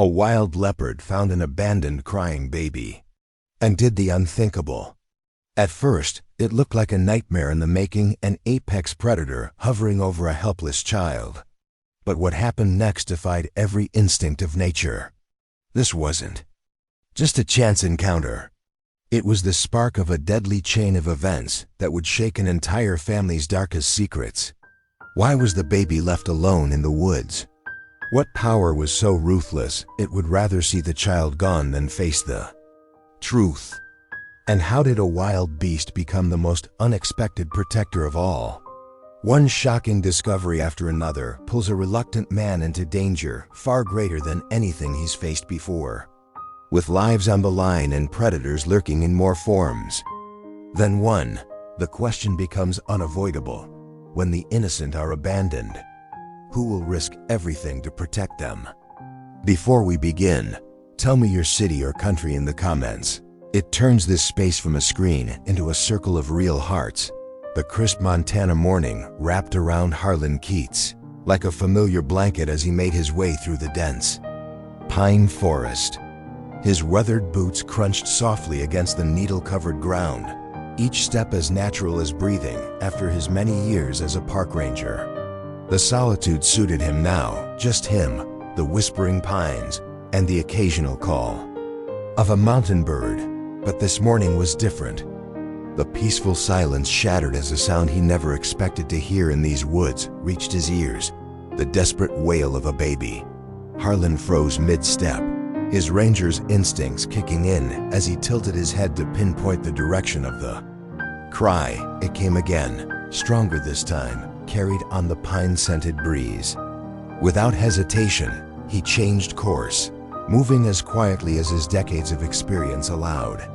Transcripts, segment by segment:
A wild leopard found an abandoned crying baby and did the unthinkable. At first, it looked like a nightmare in the making, an apex predator hovering over a helpless child. But what happened next defied every instinct of nature. This wasn't just a chance encounter. It was the spark of a deadly chain of events that would shake an entire family's darkest secrets. Why was the baby left alone in the woods? What power was so ruthless it would rather see the child gone than face the truth? And how did a wild beast become the most unexpected protector of all? One shocking discovery after another pulls a reluctant man into danger far greater than anything he's faced before. With lives on the line and predators lurking in more forms than one, the question becomes unavoidable. When the innocent are abandoned, who will risk everything to protect them? Before we begin, tell me your city or country in the comments. It turns this space from a screen into a circle of real hearts. The crisp Montana morning wrapped around Harlan Keats like a familiar blanket as he made his way through the dense pine forest. His weathered boots crunched softly against the needle-covered ground, each step as natural as breathing after his many years as a park ranger. The solitude suited him now, just him, the whispering pines, and the occasional call of a mountain bird. But this morning was different. The peaceful silence shattered as a sound he never expected to hear in these woods reached his ears, the desperate wail of a baby. Harlan froze mid-step, his ranger's instincts kicking in as he tilted his head to pinpoint the direction of the cry. It came again, stronger this time, carried on the pine-scented breeze. Without hesitation, he changed course, moving as quietly as his decades of experience allowed.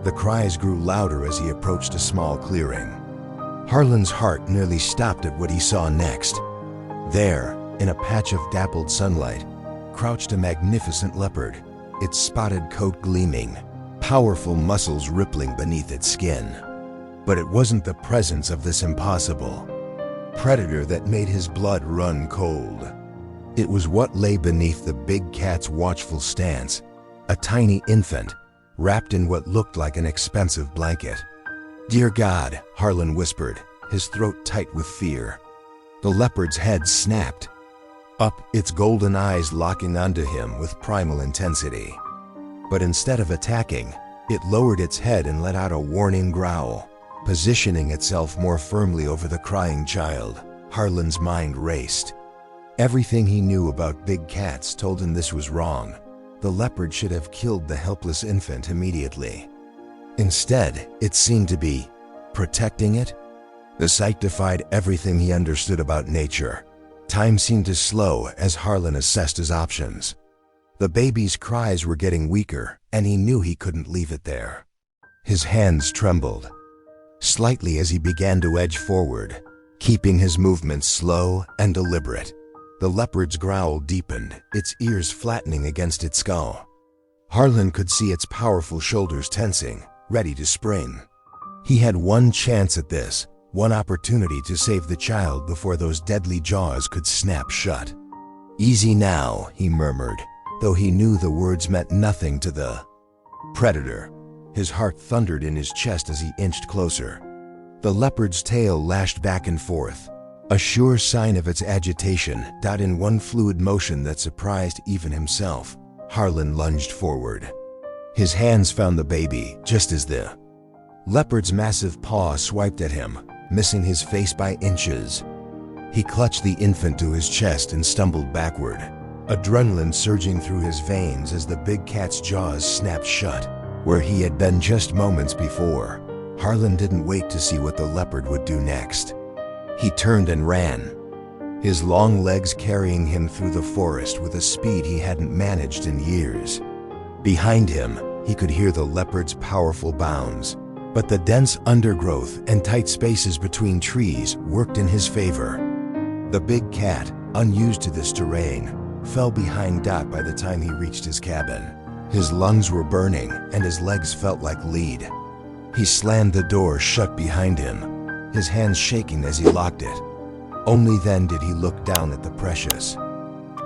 The cries grew louder as he approached a small clearing. Harlan's heart nearly stopped at what he saw next. There, in a patch of dappled sunlight, crouched a magnificent leopard, its spotted coat gleaming, powerful muscles rippling beneath its skin. But it wasn't the presence of this impossible predator that made his blood run cold. It was what lay beneath the big cat's watchful stance, a tiny infant, wrapped in what looked like an expensive blanket. "Dear God," Harlan whispered, his throat tight with fear. The leopard's head snapped up, its golden eyes locking onto him with primal intensity. But instead of attacking, it lowered its head and let out a warning growl, positioning itself more firmly over the crying child. Harlan's mind raced. Everything he knew about big cats told him this was wrong. The leopard should have killed the helpless infant immediately. Instead, it seemed to be protecting it. The sight defied everything he understood about nature. Time seemed to slow as Harlan assessed his options. The baby's cries were getting weaker, and he knew he couldn't leave it there. His hands trembled slightly as he began to edge forward, keeping his movements slow and deliberate. The leopard's growl deepened, its ears flattening against its skull. Harlan could see its powerful shoulders tensing, ready to spring. He had one chance at this, one opportunity to save the child before those deadly jaws could snap shut. "Easy now," he murmured, though he knew the words meant nothing to the predator. His heart thundered in his chest as he inched closer. The leopard's tail lashed back and forth, a sure sign of its agitation, in one fluid motion that surprised even himself. Harlan lunged forward. His hands found the baby just as the leopard's massive paw swiped at him, missing his face by inches. He clutched the infant to his chest and stumbled backward, adrenaline surging through his veins as the big cat's jaws snapped shut. Where he had been just moments before, Harlan didn't wait to see what the leopard would do next. He turned and ran, his long legs carrying him through the forest with a speed he hadn't managed in years. Behind him, he could hear the leopard's powerful bounds, but the dense undergrowth and tight spaces between trees worked in his favor. The big cat, unused to this terrain, fell behind Dot by the time he reached his cabin. His lungs were burning and his legs felt like lead. He slammed the door shut behind him, his hands shaking as he locked it. Only then did he look down at the precious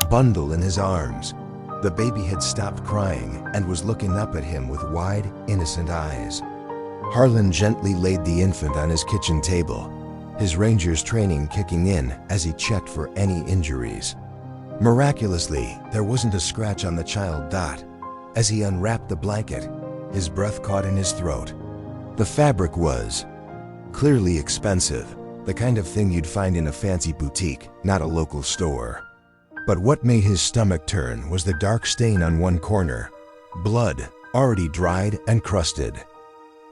bundle in his arms. The baby had stopped crying and was looking up at him with wide, innocent eyes. Harlan gently laid the infant on his kitchen table, his ranger's training kicking in as he checked for any injuries. Miraculously, there wasn't a scratch on the child. As he unwrapped the blanket, his breath caught in his throat. The fabric was clearly expensive, the kind of thing you'd find in a fancy boutique, not a local store. But what made his stomach turn was the dark stain on one corner, blood, already dried and crusted.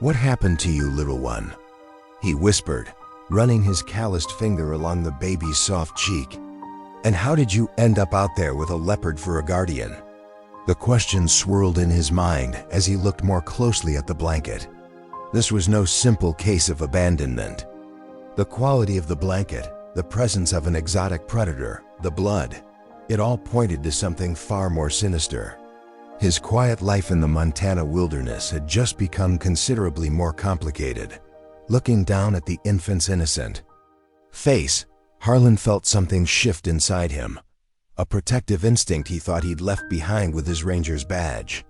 "What happened to you, little one?" he whispered, running his calloused finger along the baby's soft cheek. "And how did you end up out there with a leopard for a guardian?" The question swirled in his mind as he looked more closely at the blanket. This was no simple case of abandonment. The quality of the blanket, the presence of an exotic predator, the blood, it all pointed to something far more sinister. His quiet life in the Montana wilderness had just become considerably more complicated. Looking down at the infant's innocent face, Harlan felt something shift inside him. A protective instinct he thought he'd left behind with his ranger's badge.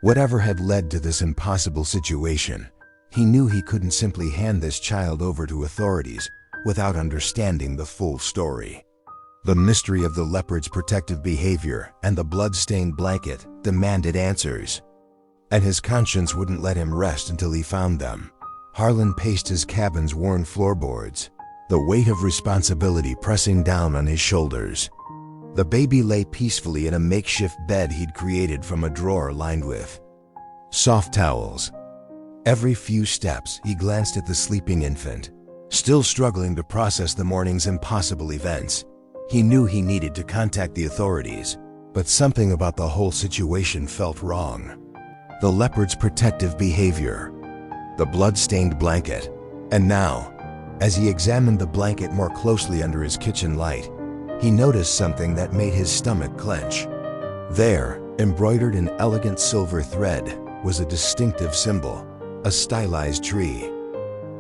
Whatever had led to this impossible situation, he knew he couldn't simply hand this child over to authorities without understanding the full story. The mystery of the leopard's protective behavior and the blood-stained blanket demanded answers, and his conscience wouldn't let him rest until he found them. Harlan paced his cabin's worn floorboards, the weight of responsibility pressing down on his shoulders. The baby lay peacefully in a makeshift bed he'd created from a drawer lined with soft towels. Every few steps, he glanced at the sleeping infant, still struggling to process the morning's impossible events. He knew he needed to contact the authorities, but something about the whole situation felt wrong. The leopard's protective behavior, the blood-stained blanket, and now, as he examined the blanket more closely under his kitchen light, he noticed something that made his stomach clench. There, embroidered in elegant silver thread, was a distinctive symbol, a stylized tree,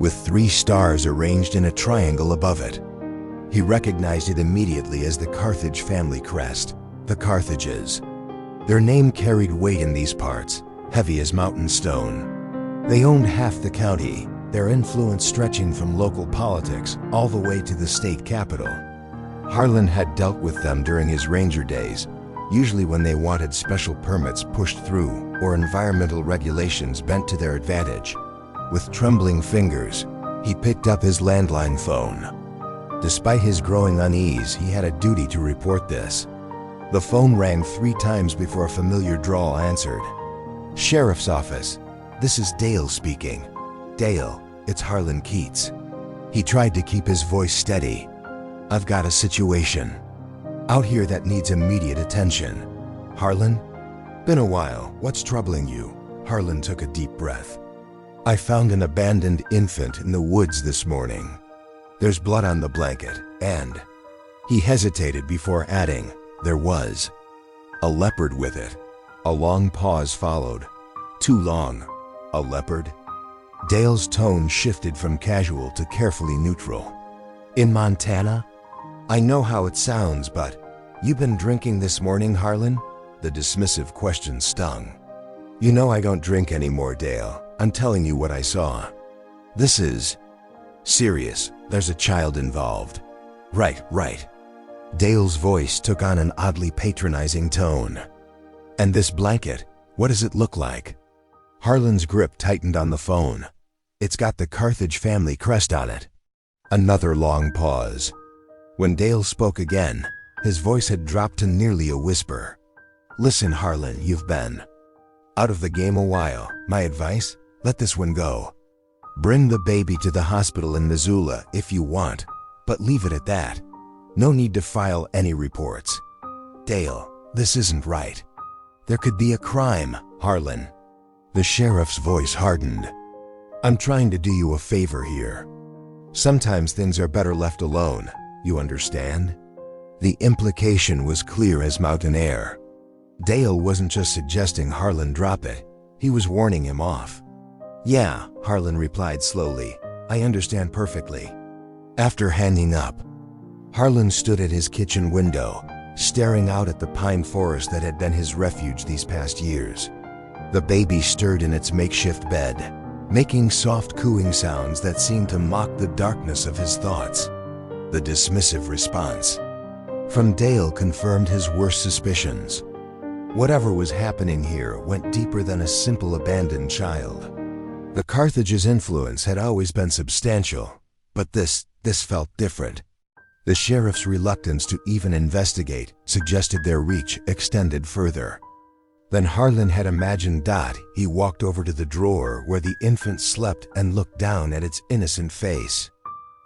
with 3 stars arranged in a triangle above it. He recognized it immediately as the Carthage family crest, the Carthages. Their name carried weight in these parts, heavy as mountain stone. They owned half the county, their influence stretching from local politics all the way to the state capital. Harlan had dealt with them during his ranger days, usually when they wanted special permits pushed through or environmental regulations bent to their advantage. With trembling fingers, he picked up his landline phone. Despite his growing unease, he had a duty to report this. The phone rang 3 times before a familiar drawl answered. "Sheriff's office. This is Dale speaking." "Dale, it's Harlan Keats." He tried to keep his voice steady. "I've got a situation out here that needs immediate attention." "Harlan? Been a while. What's troubling you?" Harlan took a deep breath. "I found an abandoned infant in the woods this morning. There's blood on the blanket, and..." He hesitated before adding, "There was a leopard with it." A long pause followed. "Too long. A leopard?" Dale's tone shifted from casual to carefully neutral. "In Montana? I know how it sounds, but you been drinking this morning, Harlan?" The dismissive question stung. "You know I don't drink anymore, Dale. I'm telling you what I saw. This is serious. There's a child involved." Right. Dale's voice took on an oddly patronizing tone. "And this blanket, what does it look like?" Harlan's grip tightened on the phone. "It's got the Carthage family crest on it." Another long pause. When Dale spoke again, his voice had dropped to nearly a whisper. "Listen, Harlan, you've been out of the game a while. My advice? Let this one go. Bring the baby to the hospital in Missoula if you want, but leave it at that. No need to file any reports." "Dale, this isn't right. There could be a crime, Harlan." The sheriff's voice hardened. "I'm trying to do you a favor here. Sometimes things are better left alone, you understand?" The implication was clear as mountain air. Dale wasn't just suggesting Harlan drop it, he was warning him off. "Yeah," Harlan replied slowly, "I understand perfectly." After hanging up, Harlan stood at his kitchen window, staring out at the pine forest that had been his refuge these past years. The baby stirred in its makeshift bed, making soft cooing sounds that seemed to mock the darkness of his thoughts. The dismissive response from Dale confirmed his worst suspicions. Whatever was happening here went deeper than a simple abandoned child. The Carthage's influence had always been substantial, but this felt different. The sheriff's reluctance to even investigate suggested their reach extended further. Then Harlan had imagined Dot. He walked over to the drawer where the infant slept and looked down at its innocent face.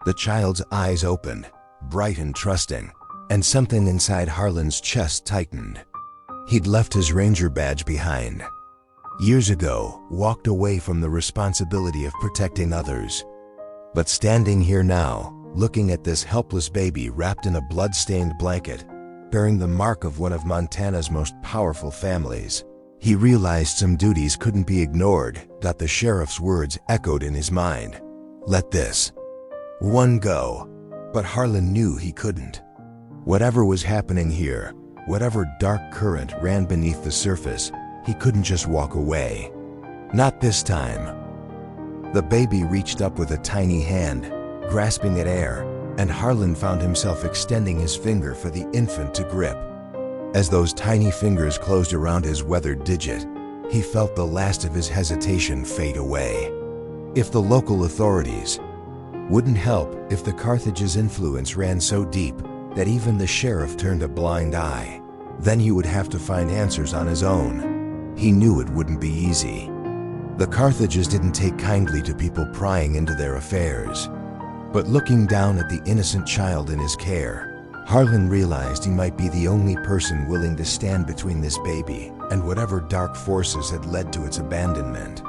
The child's eyes opened, bright and trusting, and something inside Harlan's chest tightened. He'd left his ranger badge behind. Years ago, walked away from the responsibility of protecting others. But standing here now, looking at this helpless baby wrapped in a blood-stained blanket, bearing the mark of one of Montana's most powerful families, he realized some duties couldn't be ignored. The sheriff's words echoed in his mind. Let this one go. But Harlan knew he couldn't. Whatever was happening here, whatever dark current ran beneath the surface, he couldn't just walk away. Not this time. The baby reached up with a tiny hand, grasping at air, and Harlan found himself extending his finger for the infant to grip. As those tiny fingers closed around his weathered digit, he felt the last of his hesitation fade away. If the local authorities wouldn't help, if the Carthage's influence ran so deep that even the sheriff turned a blind eye, then he would have to find answers on his own. He knew it wouldn't be easy. The Carthages didn't take kindly to people prying into their affairs. But looking down at the innocent child in his care, Harlan realized he might be the only person willing to stand between this baby and whatever dark forces had led to its abandonment.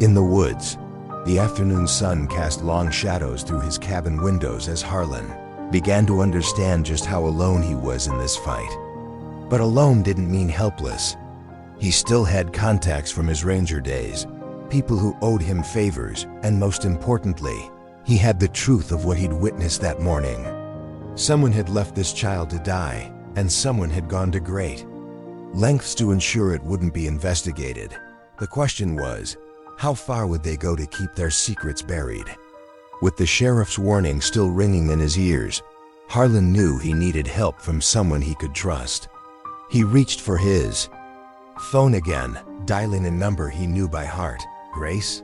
In the woods, the afternoon sun cast long shadows through his cabin windows as Harlan began to understand just how alone he was in this fight. But alone didn't mean helpless. He still had contacts from his ranger days, people who owed him favors, and most importantly, he had the truth of what he'd witnessed that morning. Someone had left this child to die, and someone had gone to great lengths to ensure it wouldn't be investigated. The question was, how far would they go to keep their secrets buried? With the sheriff's warning still ringing in his ears, Harlan knew he needed help from someone he could trust. He reached for his phone again, dialing a number he knew by heart. Grace?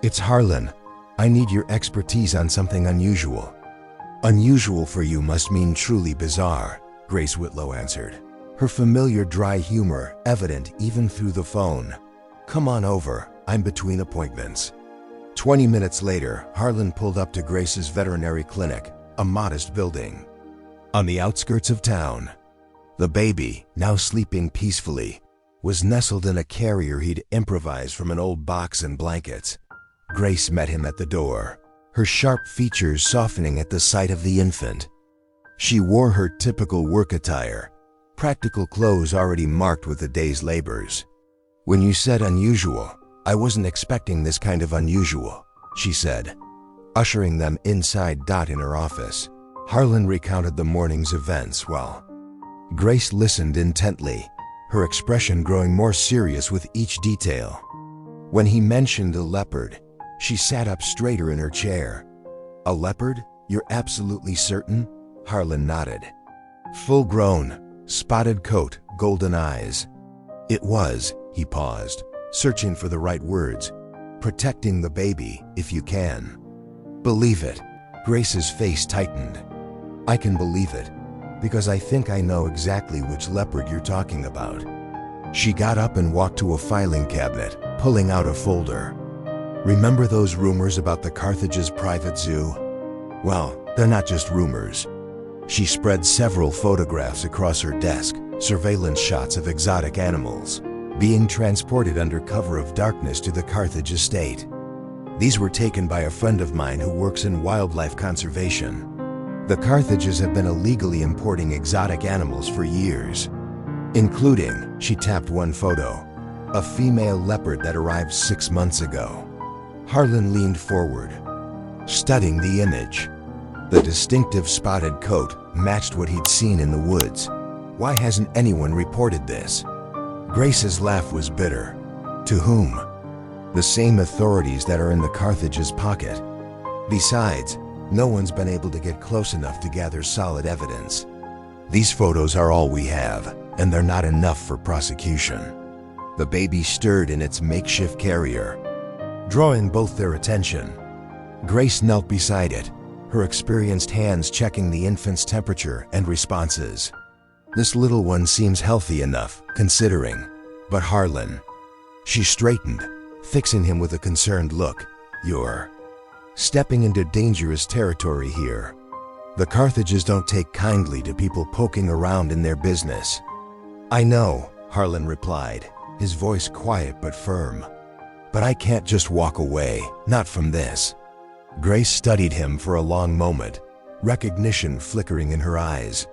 It's Harlan. I need your expertise on something unusual. Unusual for you must mean truly bizarre, Grace Whitlow answered, her familiar dry humor evident even through the phone. Come on over, I'm between appointments. 20 minutes later, Harlan pulled up to Grace's veterinary clinic, a modest building on the outskirts of town. The baby, now sleeping peacefully, was nestled in a carrier he'd improvised from an old box and blankets. Grace met him at the door, her sharp features softening at the sight of the infant. She wore her typical work attire, practical clothes already marked with the day's labors. When you said unusual, I wasn't expecting this kind of unusual, she said, ushering them inside. In her office, Harlan recounted the morning's events while Grace listened intently, her expression growing more serious with each detail. When he mentioned a leopard, she sat up straighter in her chair. A leopard? You're absolutely certain? Harlan nodded. Full-grown, spotted coat, golden eyes. It was, he paused, searching for the right words. Protecting the baby, if you can. Believe it. Grace's face tightened. I can believe it, because I think I know exactly which leopard you're talking about. She got up and walked to a filing cabinet, pulling out a folder. Remember those rumors about the Carthage's private zoo? Well, they're not just rumors. She spread several photographs across her desk, surveillance shots of exotic animals being transported under cover of darkness to the Carthage estate. These were taken by a friend of mine who works in wildlife conservation. The Carthages have been illegally importing exotic animals for years, including, she tapped one photo, a female leopard that arrived 6 months ago. Harlan leaned forward, studying the image. The distinctive spotted coat matched what he'd seen in the woods. Why hasn't anyone reported this? Grace's laugh was bitter. To whom? The same authorities that are in the Carthage's pocket. Besides, no one's been able to get close enough to gather solid evidence. These photos are all we have, and they're not enough for prosecution. The baby stirred in its makeshift carrier, drawing both their attention. Grace knelt beside it, her experienced hands checking the infant's temperature and responses. This little one seems healthy enough, considering. But Harlan. She straightened, fixing him with a concerned look. You're stepping into dangerous territory here. The Carthages don't take kindly to people poking around in their business. I know, Harlan replied, his voice quiet but firm. But I can't just walk away, not from this. Grace studied him for a long moment, recognition flickering in her eyes.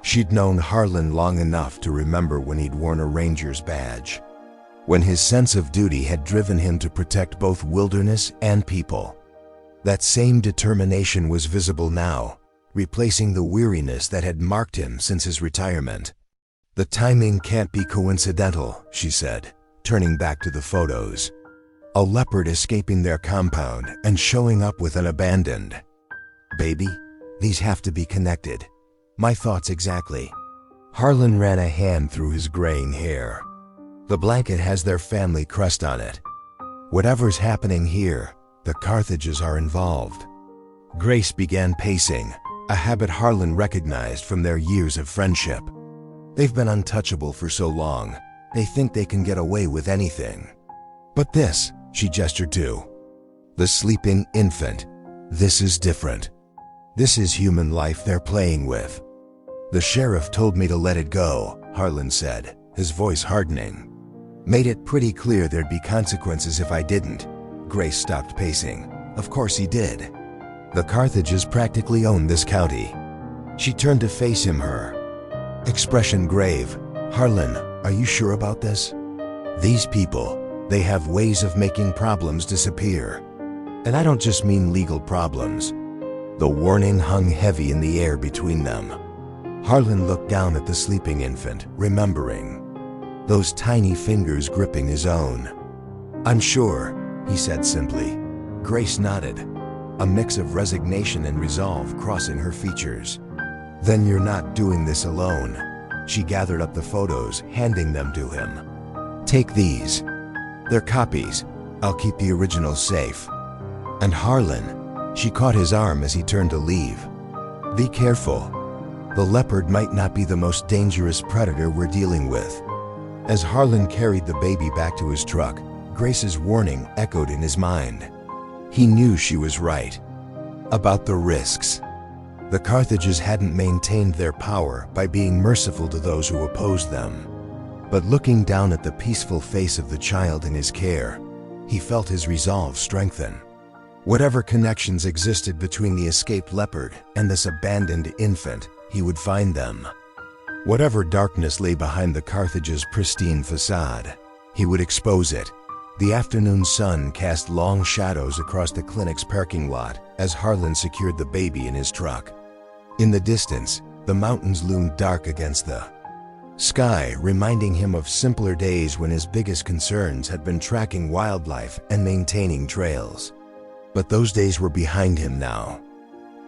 She'd known Harlan long enough to remember when he'd worn a ranger's badge, when his sense of duty had driven him to protect both wilderness and people. That same determination was visible now, replacing the weariness that had marked him since his retirement. The timing can't be coincidental, she said, turning back to the photos. A leopard escaping their compound and showing up with an abandoned baby? These have to be connected. My thoughts exactly. Harlan ran a hand through his graying hair. The blanket has their family crest on it. Whatever's happening here, the Carthages are involved. Grace began pacing, a habit Harlan recognized from their years of friendship. They've been untouchable for so long, they think they can get away with anything. But this, she gestured to. The sleeping infant. This is different. This is human life they're playing with. The sheriff told me to let it go, Harlan said, his voice hardening. Made it pretty clear there'd be consequences if I didn't. Grace stopped pacing. Of course he did. The Carthages practically own this county. She turned to face him, her expression grave. Harlan, are you sure about this? These people, they have ways of making problems disappear. And I don't just mean legal problems. The warning hung heavy in the air between them. Harlan looked down at the sleeping infant, remembering those tiny fingers gripping his own. I'm sure, he said simply. Grace nodded, a mix of resignation and resolve crossing her features. Then you're not doing this alone. She gathered up the photos, handing them to him. Take these. They're copies. I'll keep the originals safe. And Harlan, she caught his arm as he turned to leave. Be careful. The leopard might not be the most dangerous predator we're dealing with. As Harlan carried the baby back to his truck, Grace's warning echoed in his mind. He knew she was right about the risks. The Carthages hadn't maintained their power by being merciful to those who opposed them. But looking down at the peaceful face of the child in his care, he felt his resolve strengthen. Whatever connections existed between the escaped leopard and this abandoned infant, he would find them. Whatever darkness lay behind the Carthage's pristine facade, he would expose it. The afternoon sun cast long shadows across the clinic's parking lot as Harlan secured the baby in his truck. In the distance, the mountains loomed dark against the sky, reminding him of simpler days when his biggest concerns had been tracking wildlife and maintaining trails. But those days were behind him now.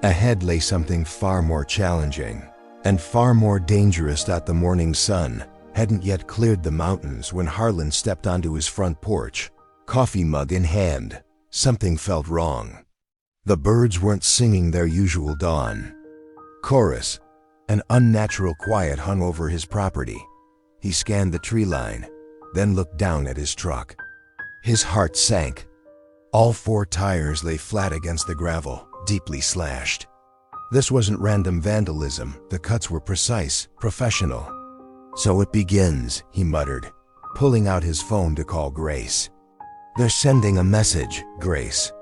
Ahead lay something far more challenging and far more dangerous. The morning sun hadn't yet cleared the mountains when Harlan stepped onto his front porch, coffee mug in hand. Something felt wrong. The birds weren't singing their usual dawn chorus. An unnatural quiet hung over his property. He scanned the tree line, then looked down at his truck. His heart sank. All four tires lay flat against the gravel, deeply slashed. This wasn't random vandalism. The cuts were precise, professional. So it begins, he muttered, pulling out his phone to call Grace. They're sending a message, Grace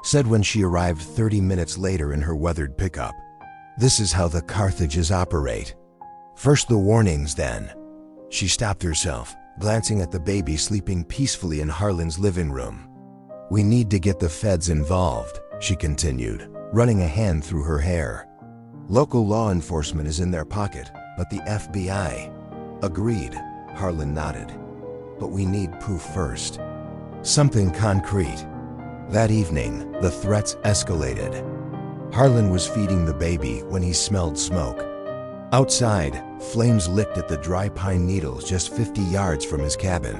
said when she arrived 30 minutes later in her weathered pickup. This is how the Carthages operate. First the warnings, then. She stopped herself, glancing at the baby sleeping peacefully in Harlan's living room. We need to get the feds involved, she continued, running a hand through her hair. Local law enforcement is in their pocket, But the FBI. Agreed, Harlan nodded. But we need proof first. Something concrete. That evening, the threats escalated. Harlan was feeding the baby when he smelled smoke. Outside, flames licked at the dry pine needles just 50 yards from his cabin.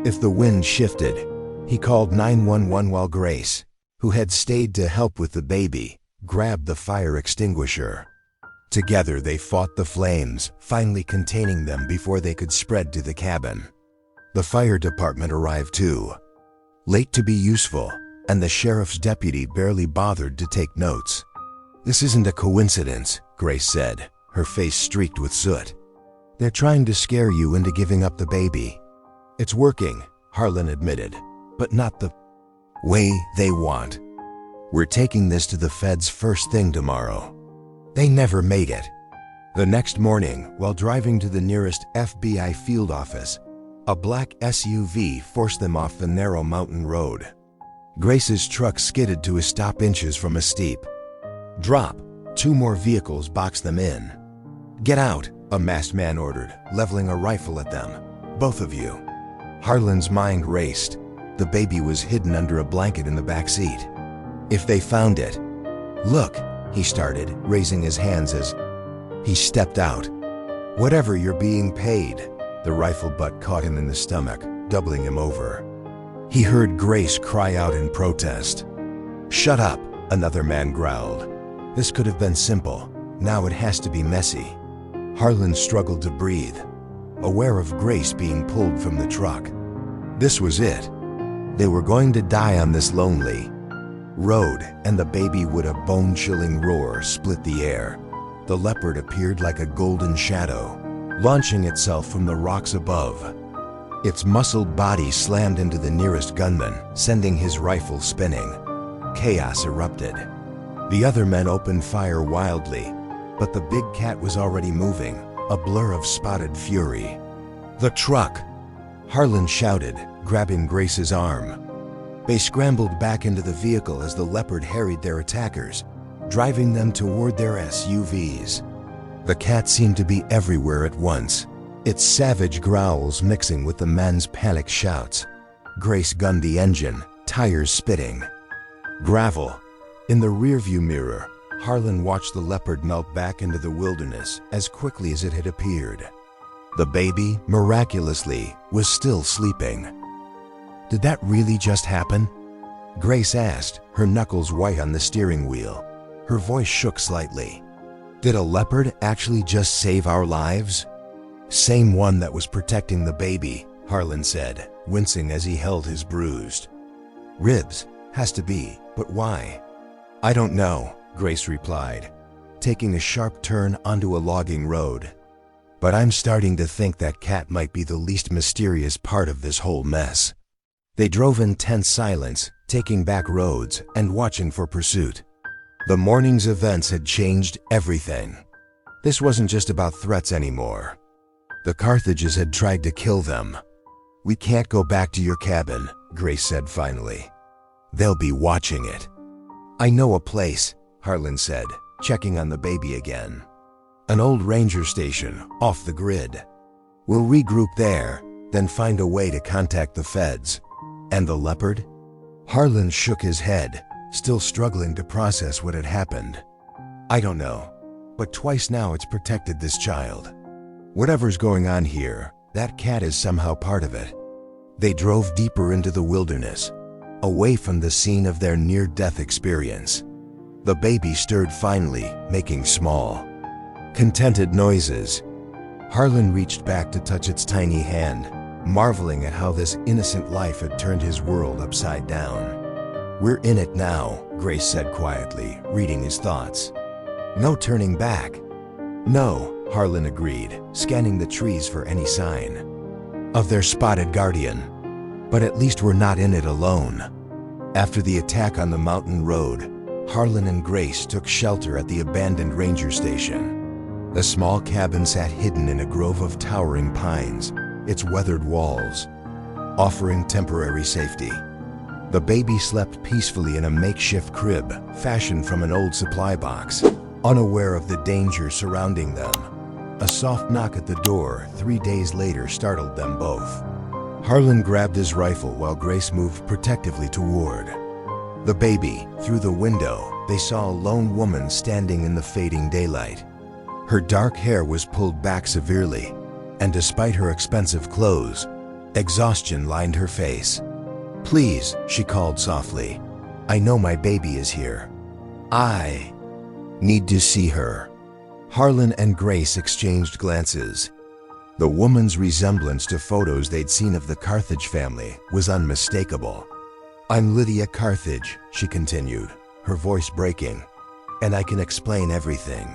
If the wind shifted, he called 911 while Grace, who had stayed to help with the baby, grabbed the fire extinguisher. Together they fought the flames, finally containing them before they could spread to the cabin. The fire department arrived too, late to be useful, and the sheriff's deputy barely bothered to take notes. "This isn't a coincidence," Grace said, her face streaked with soot. "They're trying to scare you into giving up the baby." "It's working," Harlan admitted, "but not the way they want. We're taking this to the feds first thing tomorrow." They never made it. The next morning, while driving to the nearest FBI field office, a black SUV forced them off the narrow mountain road. Grace's truck skidded to a stop inches from a steep drop. 2 more vehicles boxed them in. "Get out," a masked man ordered, leveling a rifle at them. "Both of you." Harlan's mind raced. The baby was hidden under a blanket in the back seat. If they found it... "Look," he started, raising his hands as he stepped out. "Whatever, you're being paid." The rifle butt caught him in the stomach, doubling him over. He heard Grace cry out in protest. "Shut up," another man growled. "This could have been simple. Now it has to be messy." Harlan struggled to breathe, aware of Grace being pulled from the truck. This was it. They were going to die on this lonely road, and the baby would a bone-chilling roar split the air. The Leopard appeared like a golden shadow, launching itself from the rocks above. Its muscled body slammed into the nearest gunman, sending his rifle spinning. Chaos erupted. The other men opened fire wildly, but the big cat was already moving, a blur of spotted fury. "The truck!" Harlan shouted, grabbing Grace's arm. They scrambled back into the vehicle as the Leopard harried their attackers, driving them toward their SUVs. The cat seemed to be everywhere at once, its savage growls mixing with the men's panicked shouts. Grace gunned the engine, tires spitting. Gravel. In the rearview mirror, Harlan watched the Leopard melt back into the wilderness as quickly as it had appeared. The baby, miraculously, was still sleeping. "Did that really just happen?" Grace asked, her knuckles white on the steering wheel. Her voice shook slightly. "Did a leopard actually just save our lives?" "Same one that was protecting the baby," Harlan said, wincing as he held his bruised ribs. "Has to be, but why?" "I don't know," Grace replied, taking a sharp turn onto a logging road. "But I'm starting to think that cat might be the least mysterious part of this whole mess." They drove in tense silence, taking back roads and watching for pursuit. The morning's events had changed everything. This wasn't just about threats anymore. The Carthages had tried to kill them. "We can't go back to your cabin," Grace said finally. "They'll be watching it." "I know a place," Harlan said, checking on the baby again. "An old ranger station, off the grid. We'll regroup there, then find a way to contact the feds." "And the Leopard?" Harlan shook his head, still struggling to process what had happened. "I don't know, but twice now it's protected this child. Whatever's going on here, that cat is somehow part of it." They drove deeper into the wilderness, away from the scene of their near-death experience. The baby stirred finally, making small, contented noises. Harlan reached back to touch its tiny hand, marveling at how this innocent life had turned his world upside down. "We're in it now," Grace said quietly, reading his thoughts. "No turning back." "No," Harlan agreed, scanning the trees for any sign of their spotted guardian. "But at least we're not in it alone." After the attack on the mountain road, Harlan and Grace took shelter at the abandoned ranger station. The small cabin sat hidden in a grove of towering pines, its weathered walls offering temporary safety. The baby slept peacefully in a makeshift crib fashioned from an old supply box, unaware of the danger surrounding them. A soft knock at the door 3 days later startled them both. Harlan grabbed his rifle while Grace moved protectively toward the baby. Through the window, they saw a lone woman standing in the fading daylight. Her dark hair was pulled back severely, and despite her expensive clothes, exhaustion lined her face. "Please," she called softly. "I know my baby is here. I need to see her." Harlan and Grace exchanged glances. The woman's resemblance to photos they'd seen of the Carthage family was unmistakable. "I'm Lydia Carthage," she continued, her voice breaking, "and I can explain everything."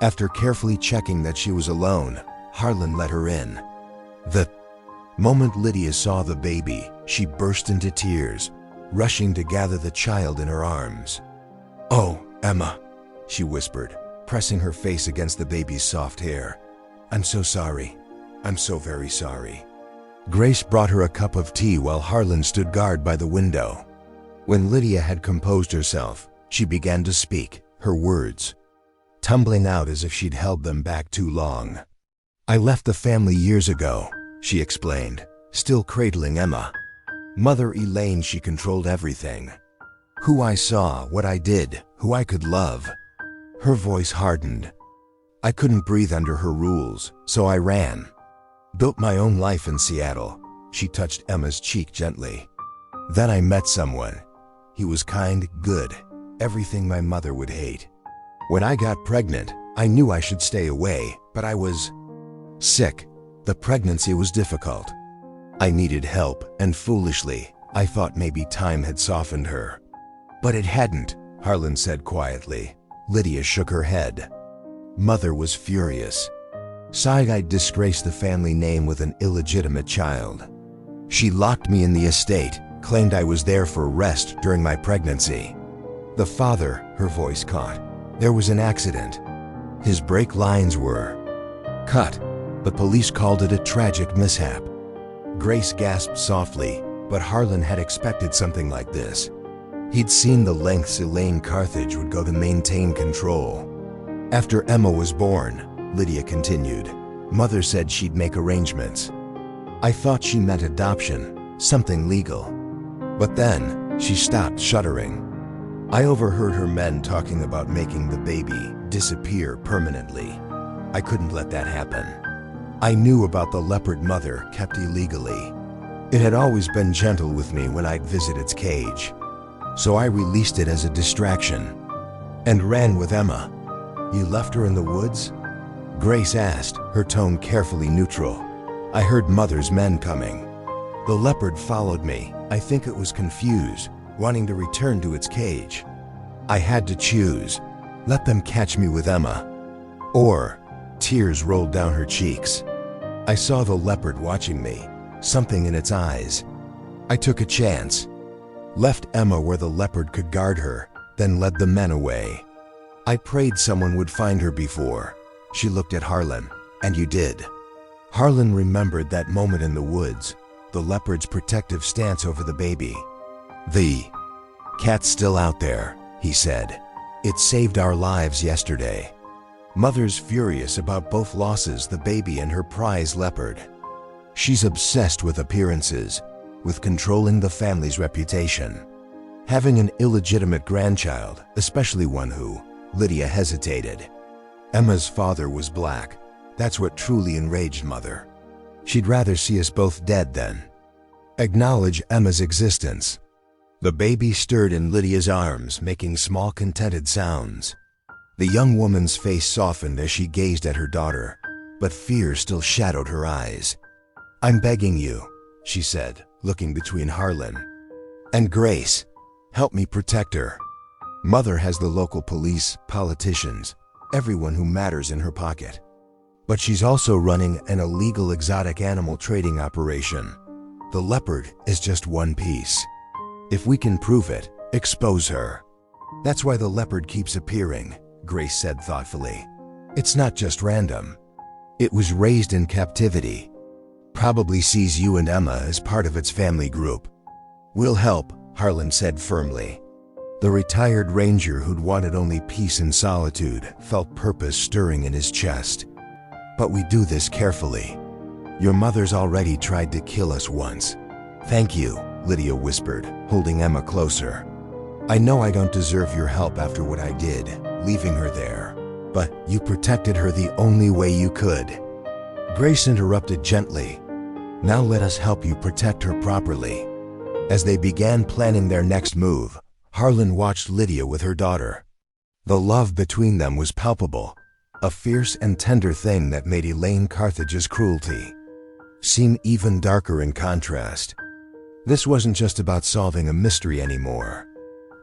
After carefully checking that she was alone, Harlan let her in. The moment Lydia saw the baby, she burst into tears, rushing to gather the child in her arms. "Oh, Emma," she whispered, pressing her face against the baby's soft hair. "I'm so sorry. I'm so very sorry." Grace brought her a cup of tea while Harlan stood guard by the window. When Lydia had composed herself, she began to speak, her words tumbling out as if she'd held them back too long. "I left the family years ago," she explained, still cradling Emma. "Mother Elaine, she controlled everything. Who I saw, what I did, who I could love." Her voice hardened. "I couldn't breathe under her rules, so I ran. Built my own life in Seattle." She touched Emma's cheek gently. "Then I met someone. He was kind, good, everything my mother would hate. When I got pregnant, I knew I should stay away, but I was sick. The pregnancy was difficult. I needed help, and foolishly, I thought maybe time had softened her. But it hadn't," Harlan said quietly. Lydia shook her head. "Mother was furious. Sighed I'd disgraced the family name with an illegitimate child. She locked me in the estate, claimed I was there for rest during my pregnancy. The father," her voice caught, "there was an accident. His brake lines were cut. The police called it a tragic mishap." Grace gasped softly, but Harlan had expected something like this. He'd seen the lengths Elaine Carthage would go to maintain control. "After Emma was born," Lydia continued, "Mother said she'd make arrangements. I thought she meant adoption, something legal. But then, she stopped, shuddering. I overheard her men talking about making the baby disappear permanently. I couldn't let that happen. I knew about the leopard mother kept illegally. It had always been gentle with me when I'd visit its cage. So I released it as a distraction and ran with Emma." "You left her in the woods?" Grace asked, her tone carefully neutral. "I heard Mother's men coming. The leopard followed me. I think it was confused, wanting to return to its cage. I had to choose. Let them catch me with Emma. Or," tears rolled down her cheeks, "I saw the leopard watching me, something in its eyes. I took a chance. Left Emma where the leopard could guard her, then led the men away. I prayed someone would find her before." She looked at Harlan. "And you did." Harlan remembered that moment in the woods, the leopard's protective stance over the baby. "The cat's still out there," he said. "It saved our lives yesterday. Mother's furious about both losses, the baby and her prize leopard. She's obsessed with appearances, with controlling the family's reputation. Having an illegitimate grandchild, especially one who," Lydia hesitated. "Emma's father was black. That's what truly enraged Mother. She'd rather see us both dead than acknowledge Emma's existence." The baby stirred in Lydia's arms, making small contented sounds. The young woman's face softened as she gazed at her daughter, but fear still shadowed her eyes. "I'm begging you," she said, looking between Harlan and Grace. "Help me protect her. Mother has the local police, politicians, everyone who matters in her pocket. But she's also running an illegal exotic animal trading operation. The leopard is just one piece. If we can prove it, expose her. That's why the leopard keeps appearing," Grace said thoughtfully. "It's not just random. It was raised in captivity. Probably sees you and Emma as part of its family group." "We'll help," Harlan said firmly. The retired ranger who'd wanted only peace and solitude felt purpose stirring in his chest. But we do this carefully. Your mother's already tried to kill us once. Thank you, Lydia whispered, holding Emma closer. I know I don't deserve your help after what I did, leaving her there, but you protected her the only way you could. Grace interrupted gently. Now let us help you protect her properly. As they began planning their next move, Harlan watched Lydia with her daughter. The love between them was palpable, a fierce and tender thing that made Elaine Carthage's cruelty seem even darker in contrast. This wasn't just about solving a mystery anymore.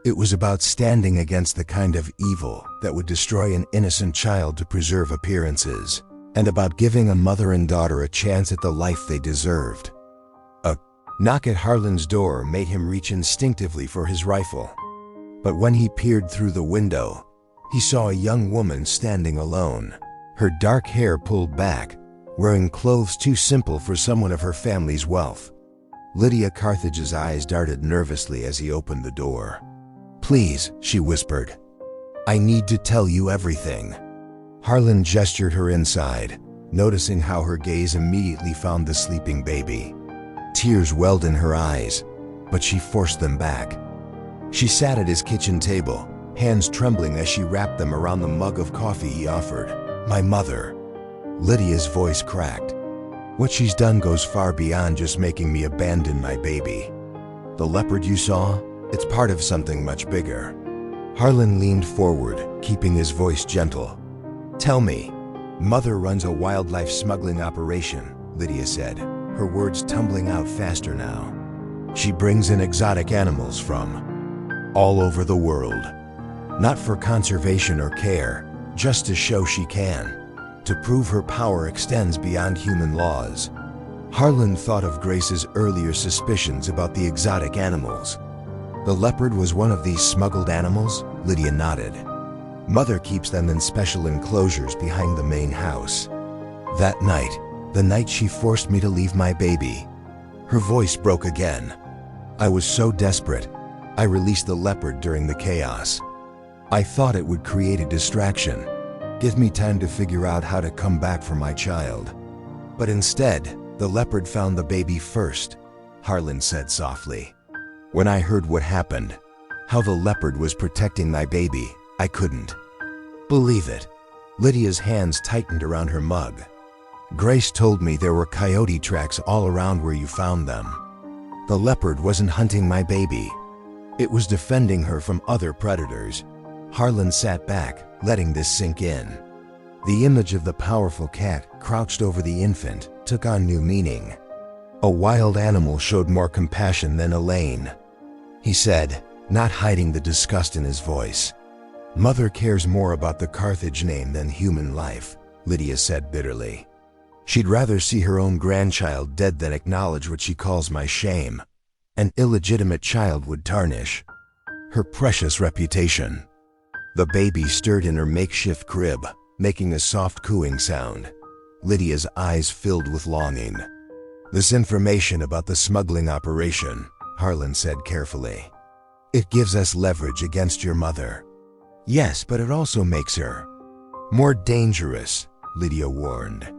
It was about standing against the kind of evil that would destroy an innocent child to preserve appearances, and about giving a mother and daughter a chance at the life they deserved. A knock at Harlan's door made him reach instinctively for his rifle. But when he peered through the window, he saw a young woman standing alone, her dark hair pulled back, wearing clothes too simple for someone of her family's wealth. Lydia Carthage's eyes darted nervously as he opened the door. Please, she whispered. I need to tell you everything. Harlan gestured her inside, noticing how her gaze immediately found the sleeping baby. Tears welled in her eyes, but she forced them back. She sat at his kitchen table, hands trembling as she wrapped them around the mug of coffee he offered. My mother. Lydia's voice cracked. What she's done goes far beyond just making me abandon my baby. The leopard you saw, it's part of something much bigger. Harlan leaned forward, keeping his voice gentle. Tell me. Mother runs a wildlife smuggling operation, Lydia said, her words tumbling out faster now. She brings in exotic animals from all over the world. Not for conservation or care, just to show she can. To prove her power extends beyond human laws. Harlan thought of Grace's earlier suspicions about the exotic animals. The leopard was one of these smuggled animals? Lydia nodded. Mother keeps them in special enclosures behind the main house. That night, the night she forced me to leave my baby, her voice broke again. I was so desperate, I released the leopard during the chaos. I thought it would create a distraction, give me time to figure out how to come back for my child. But instead, the leopard found the baby first, Harlan said softly. When I heard what happened, how the leopard was protecting my baby, I couldn't believe it. Lydia's hands tightened around her mug. Grace told me there were coyote tracks all around where you found them. The leopard wasn't hunting my baby. It was defending her from other predators. Harlan sat back, letting this sink in. The image of the powerful cat crouched over the infant took on new meaning. A wild animal showed more compassion than Elaine, he said, not hiding the disgust in his voice. Mother cares more about the Carthage name than human life, Lydia said bitterly. She'd rather see her own grandchild dead than acknowledge what she calls my shame. An illegitimate child would tarnish her precious reputation. The baby stirred in her makeshift crib, making a soft cooing sound. Lydia's eyes filled with longing. This information about the smuggling operation, Harlan said carefully. It gives us leverage against your mother. Yes, but it also makes her more dangerous, Lydia warned.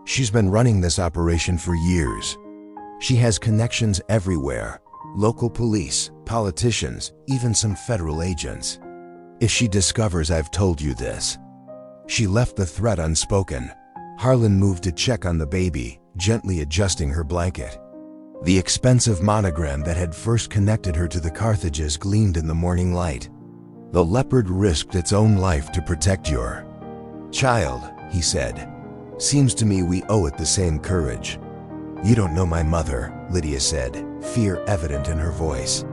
She's been running this operation for years. She has connections everywhere, local police, politicians, even some federal agents. If she discovers I've told you this. She left the threat unspoken. Harlan moved to check on the baby, gently adjusting her blanket. The expensive monogram that had first connected her to the Carthages gleamed in the morning light. The leopard risked its own life to protect your child, he said. Seems to me we owe it the same courage. You don't know my mother, Lydia said, fear evident in her voice.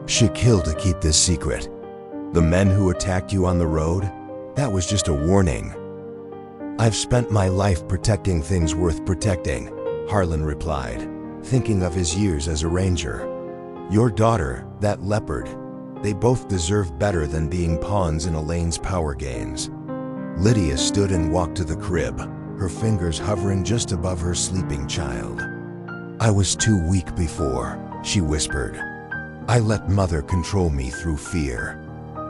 She killed to keep this secret. The men who attacked you on the road, that was just a warning. I've spent my life protecting things worth protecting, Harlan replied, thinking of his years as a ranger. Your daughter, that leopard, they both deserve better than being pawns in Elaine's power games. Lydia stood and walked to the crib, her fingers hovering just above her sleeping child. I was too weak before, she whispered. I let mother control me through fear.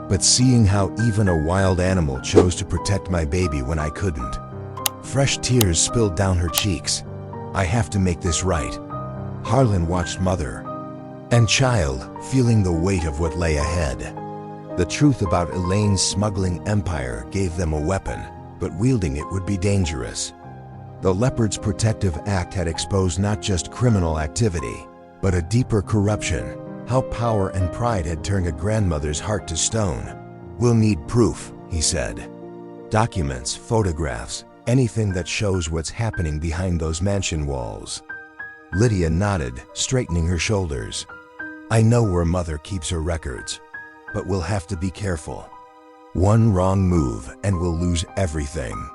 But seeing how even a wild animal chose to protect my baby when I couldn't, Fresh tears spilled down her cheeks. I have to make this right. Harlan watched mother and child, feeling the weight of what lay ahead. The truth about Elaine's smuggling empire gave them a weapon, but wielding it would be dangerous. The Leopard's Protective Act had exposed not just criminal activity, but a deeper corruption, how power and pride had turned a grandmother's heart to stone. We'll need proof, he said. Documents, photographs, anything that shows what's happening behind those mansion walls. Lydia nodded, straightening her shoulders. I know where mother keeps her records, but we'll have to be careful. One wrong move and we'll lose everything.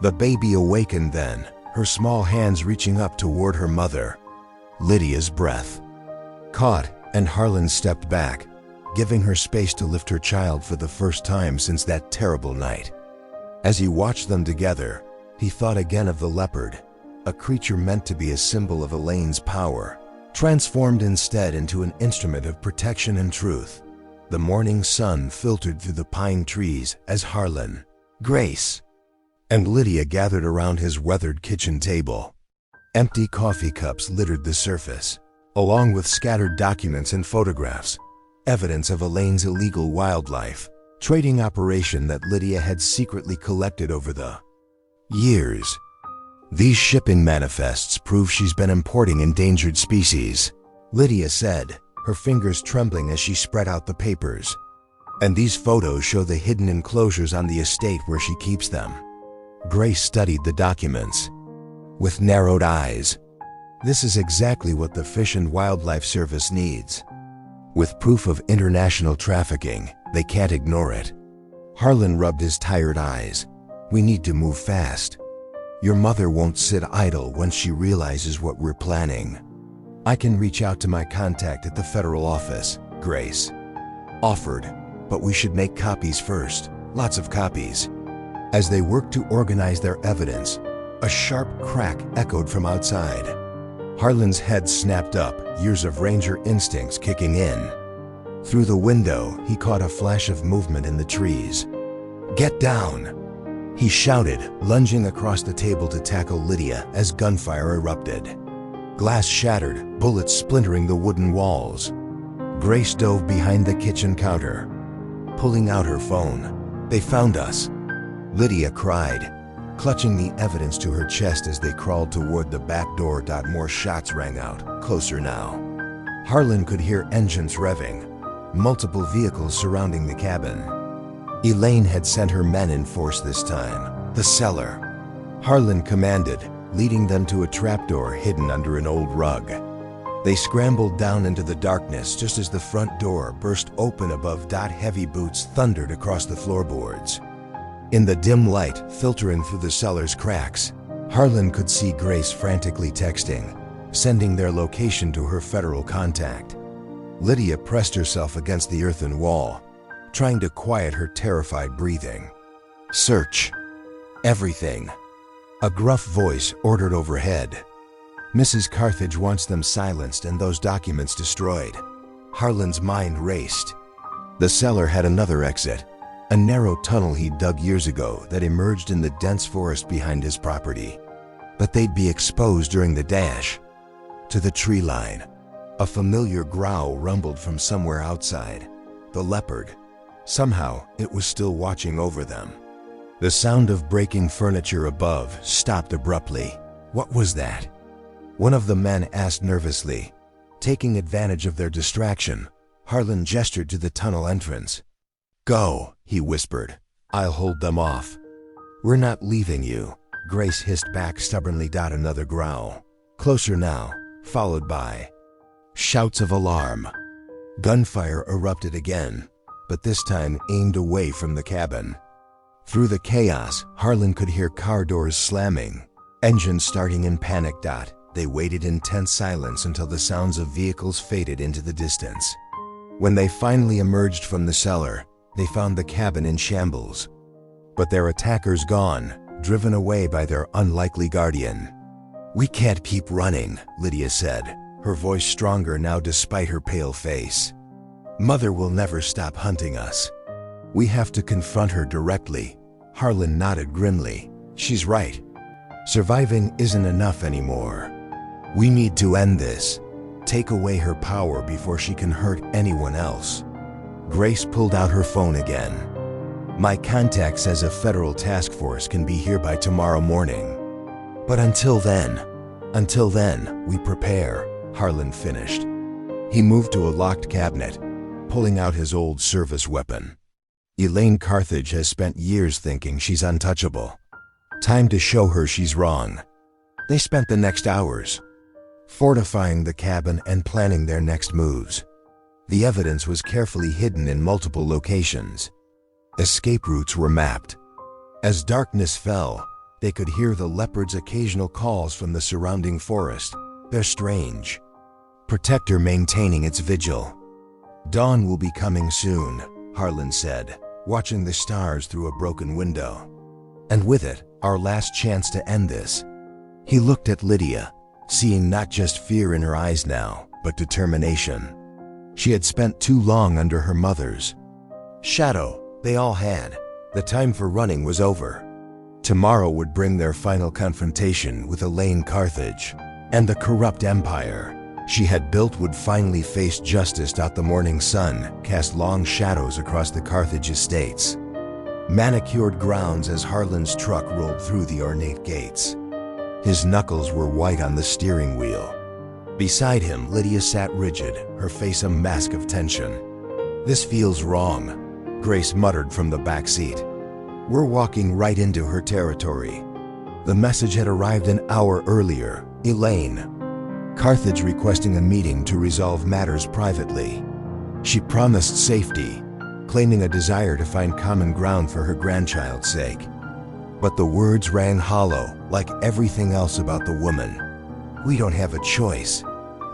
The baby awakened then, her small hands reaching up toward her mother. Lydia's breath caught, and Harlan stepped back, giving her space to lift her child for the first time since that terrible night. As he watched them together, he thought again of the leopard, a creature meant to be a symbol of Elaine's power, transformed instead into an instrument of protection and truth. The morning sun filtered through the pine trees as Harlan, Grace, and Lydia gathered around his weathered kitchen table. Empty coffee cups littered the surface, along with scattered documents and photographs, evidence of Elaine's illegal wildlife trading operation that Lydia had secretly collected over the years. These shipping manifests prove she's been importing endangered species, Lydia said, her fingers trembling as she spread out the papers. And these photos show the hidden enclosures on the estate where she keeps them. Grace studied the documents with narrowed eyes. This is exactly what the Fish and Wildlife Service needs. With proof of international trafficking, they can't ignore it. Harlan rubbed his tired eyes. We need to move fast. Your mother won't sit idle when she realizes what we're planning. I can reach out to my contact at the federal office, Grace offered, but we should make copies first, lots of copies. As they worked to organize their evidence, a sharp crack echoed from outside. Harlan's head snapped up, years of ranger instincts kicking in. Through the window, he caught a flash of movement in the trees. Get down! He shouted, lunging across the table to tackle Lydia as gunfire erupted. Glass shattered, bullets splintering the wooden walls. Grace dove behind the kitchen counter, pulling out her phone. They found us, Lydia cried, clutching the evidence to her chest as they crawled toward the back door. More shots rang out, closer now. Harlan could hear engines revving, multiple vehicles surrounding the cabin. Elaine had sent her men in force this time. The cellar, Harlan commanded, leading them to a trapdoor hidden under an old rug. They scrambled down into the darkness just as the front door burst open above. Heavy boots thundered across the floorboards. In the dim light filtering through the cellar's cracks, Harlan could see Grace frantically texting, sending their location to her federal contact. Lydia pressed herself against the earthen wall, trying to quiet her terrified breathing. Search everything, a gruff voice ordered overhead. Mrs. Carthage wants them silenced and those documents destroyed. Harlan's mind raced. The cellar had another exit, a narrow tunnel he'd dug years ago that emerged in the dense forest behind his property. But they'd be exposed during the dash. To the tree line, a familiar growl rumbled from somewhere outside. The leopard. Somehow, it was still watching over them. The sound of breaking furniture above stopped abruptly. What was that? One of the men asked nervously. Taking advantage of their distraction, Harlan gestured to the tunnel entrance. Go, he whispered. I'll hold them off. We're not leaving you, Grace hissed back stubbornly. Another growl. Closer now, followed by shouts of alarm. Gunfire erupted again, but this time aimed away from the cabin. Through the chaos, Harlan could hear car doors slamming, engines starting in panic. They waited in tense silence until the sounds of vehicles faded into the distance. When they finally emerged from the cellar, they found the cabin in shambles. But their attackers gone, driven away by their unlikely guardian. We can't keep running, Lydia said, her voice stronger now despite her pale face. Mother will never stop hunting us. We have to confront her directly. Harlan nodded grimly. She's right. Surviving isn't enough anymore. We need to end this. Take away her power before she can hurt anyone else. Grace pulled out her phone again. My contact says a federal task force can be here by tomorrow morning. But until then, we prepare, Harlan finished. He moved to a locked cabinet, pulling out his old service weapon. Elaine Carthage has spent years thinking she's untouchable. Time to show her she's wrong. They spent the next hours fortifying the cabin and planning their next moves. The evidence was carefully hidden in multiple locations. Escape routes were mapped. As darkness fell, they could hear the Leopard's occasional calls from the surrounding forest. They're strange. Protector maintaining its vigil. Dawn will be coming soon, Harlan said, watching the stars through a broken window. And with it, our last chance to end this. He looked at Lydia, seeing not just fear in her eyes now, but determination. She had spent too long under her mother's shadow. They all had. The time for running was over. Tomorrow would bring their final confrontation with Elaine Carthage, and the corrupt empire she had built would finally face justice. The morning sun cast long shadows across the Carthage estates. Manicured grounds as Harlan's truck rolled through the ornate gates. His knuckles were white on the steering wheel. Beside him, Lydia sat rigid, her face a mask of tension. "This feels wrong," Grace muttered from the back seat. "We're walking right into her territory." The message had arrived an hour earlier. Elaine Carthage requesting a meeting to resolve matters privately. She promised safety, claiming a desire to find common ground for her grandchild's sake. But the words rang hollow, like everything else about the woman. "We don't have a choice,"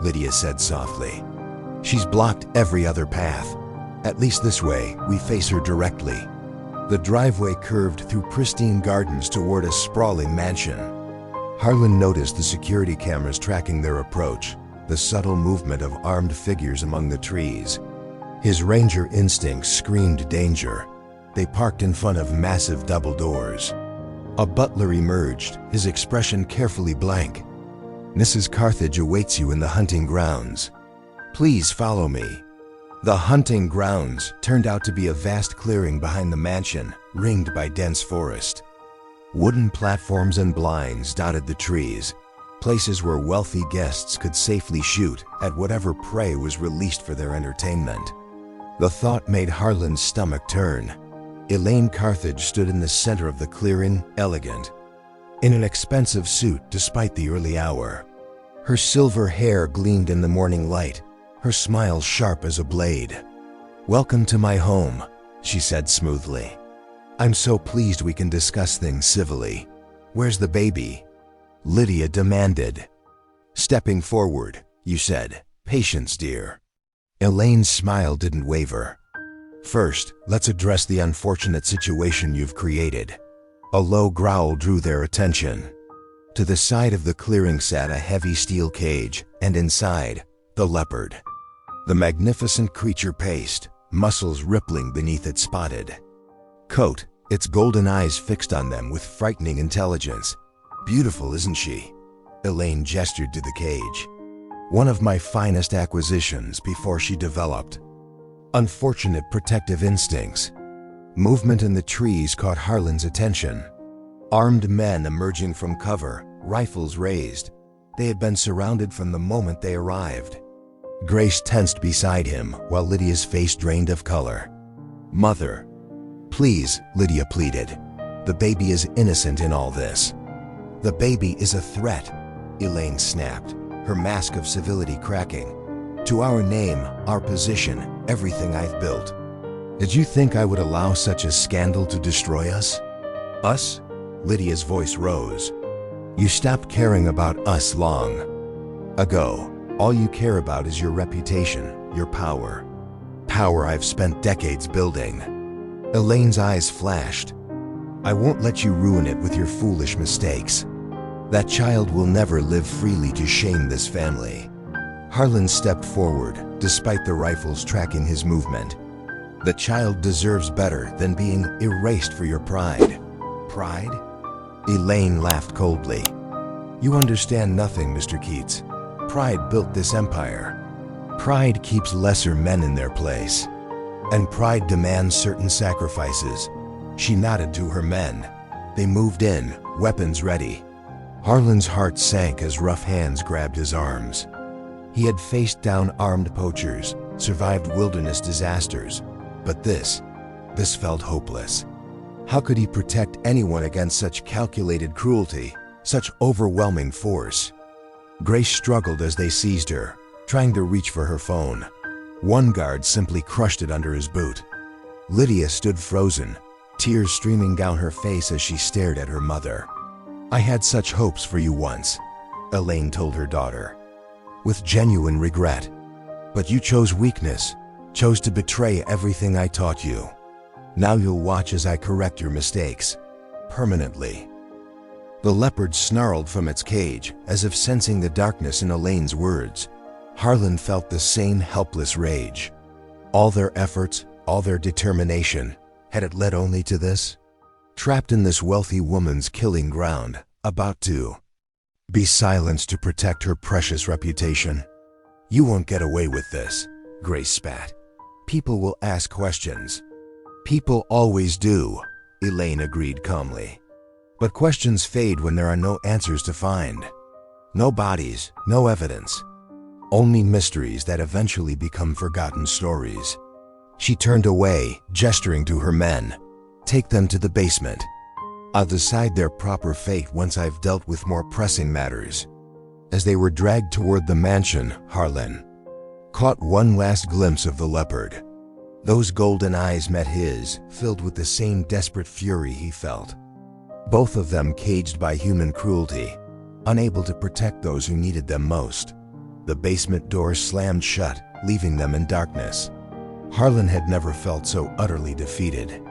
Lydia said softly. "She's blocked every other path. At least this way, we face her directly." The driveway curved through pristine gardens toward a sprawling mansion. Harlan noticed the security cameras tracking their approach, the subtle movement of armed figures among the trees. His ranger instincts screamed danger. They parked in front of massive double doors. A butler emerged, his expression carefully blank. "Mrs. Carthage awaits you in the hunting grounds. Please follow me." The hunting grounds turned out to be a vast clearing behind the mansion, ringed by dense forest. Wooden platforms and blinds dotted the trees, places where wealthy guests could safely shoot at whatever prey was released for their entertainment. The thought made Harlan's stomach turn. Elaine Carthage stood in the center of the clearing, elegant, in an expensive suit despite the early hour. Her silver hair gleamed in the morning light, her smile sharp as a blade. "Welcome to my home," she said smoothly. "I'm so pleased we can discuss things civilly. Where's the baby?" Lydia demanded. Stepping forward, "You said, patience, dear." Elaine's smile didn't waver. "First, let's address the unfortunate situation you've created." A low growl drew their attention. To the side of the clearing sat a heavy steel cage, and inside, the leopard. The magnificent creature paced, muscles rippling beneath its spotted coat, its golden eyes fixed on them with frightening intelligence. "Beautiful, isn't she?" Elaine gestured to the cage. "One of my finest acquisitions before she developed unfortunate protective instincts." Movement in the trees caught Harlan's attention. Armed men emerging from cover, rifles raised. They had been surrounded from the moment they arrived. Grace tensed beside him while Lydia's face drained of color. "Mother." "Please," Lydia pleaded. "The baby is innocent in all this." "The baby is a threat," Elaine snapped, her mask of civility cracking. "To our name, our position, everything I've built. Did you think I would allow such a scandal to destroy us?" "Us?" Lydia's voice rose. "You stopped caring about us long ago. All you care about is your reputation, your power. Power I've spent decades building." Elaine's eyes flashed. "I won't let you ruin it with your foolish mistakes. That child will never live freely to shame this family." Harlan stepped forward, despite the rifles tracking his movement. "The child deserves better than being erased for your pride." "Pride?" Elaine laughed coldly. You understand nothing, Mr. Keats. Pride built this empire. Pride keeps lesser men in their place. And pride demands certain sacrifices. She nodded to her men. They moved in, weapons ready. Harlan's heart sank as rough hands grabbed his arms. He had faced down armed poachers, survived wilderness disasters, but this felt hopeless. How could he protect anyone against such calculated cruelty, such overwhelming force? Grace struggled as they seized her, trying to reach for her phone. One guard simply crushed it under his boot. Lydia stood frozen, tears streaming down her face as she stared at her mother. I had such hopes for you once, Elaine told her daughter, with genuine regret. But you chose weakness, chose to betray everything I taught you. Now you'll watch as I correct your mistakes, permanently. The leopard snarled from its cage, as if sensing the darkness in Elaine's words. Harlan felt the same helpless rage. All their efforts, all their determination, had it led only to this? Trapped in this wealthy woman's killing ground, about to be silenced to protect her precious reputation. You won't get away with this, Grace spat. People will ask questions. People always do, Elaine agreed calmly. But questions fade when there are no answers to find. No bodies, no evidence. Only mysteries that eventually become forgotten stories. She turned away, gesturing to her men. Take them to the basement. I'll decide their proper fate once I've dealt with more pressing matters. As they were dragged toward the mansion, Harlan caught one last glimpse of the leopard. Those golden eyes met his, filled with the same desperate fury he felt. Both of them caged by human cruelty, unable to protect those who needed them most. The basement door slammed shut, leaving them in darkness. Harlan had never felt so utterly defeated.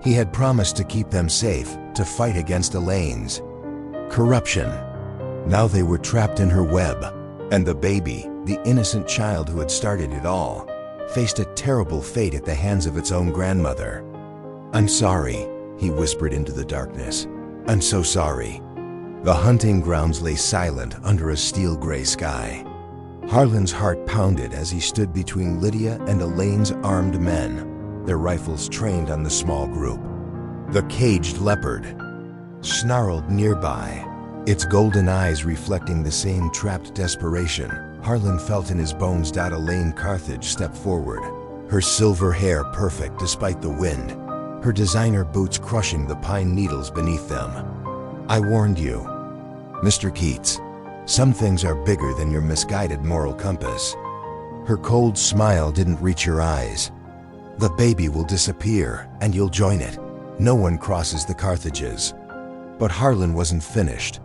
He had promised to keep them safe, to fight against Elaine's corruption. Now they were trapped in her web, and the baby, the innocent child who had started it all, faced a terrible fate at the hands of its own grandmother. I'm sorry, he whispered into the darkness. I'm so sorry. The hunting grounds lay silent under a steel-gray sky. Harlan's heart pounded as he stood between Lydia and Elaine's armed men, their rifles trained on the small group. The caged leopard snarled nearby, its golden eyes reflecting the same trapped desperation. Harlan felt in his bones. Elaine Carthage stepped forward, her silver hair perfect despite the wind, her designer boots crushing the pine needles beneath them. I warned you, Mr. Keats. Some things are bigger than your misguided moral compass. Her cold smile didn't reach your eyes. The baby will disappear, and you'll join it. No one crosses the Carthages. But Harlan wasn't finished.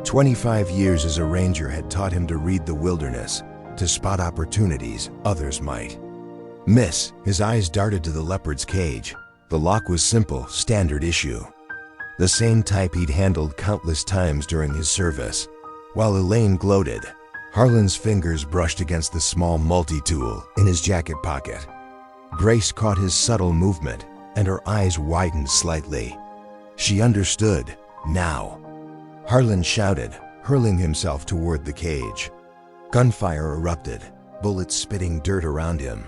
25 years as a ranger had taught him to read the wilderness, to spot opportunities others might miss. His eyes darted to the leopard's cage. The lock was simple, standard issue. The same type he'd handled countless times during his service. While Elaine gloated, Harlan's fingers brushed against the small multi-tool in his jacket pocket. Grace caught his subtle movement, and her eyes widened slightly. She understood, now. Harlan shouted, hurling himself toward the cage. Gunfire erupted, bullets spitting dirt around him.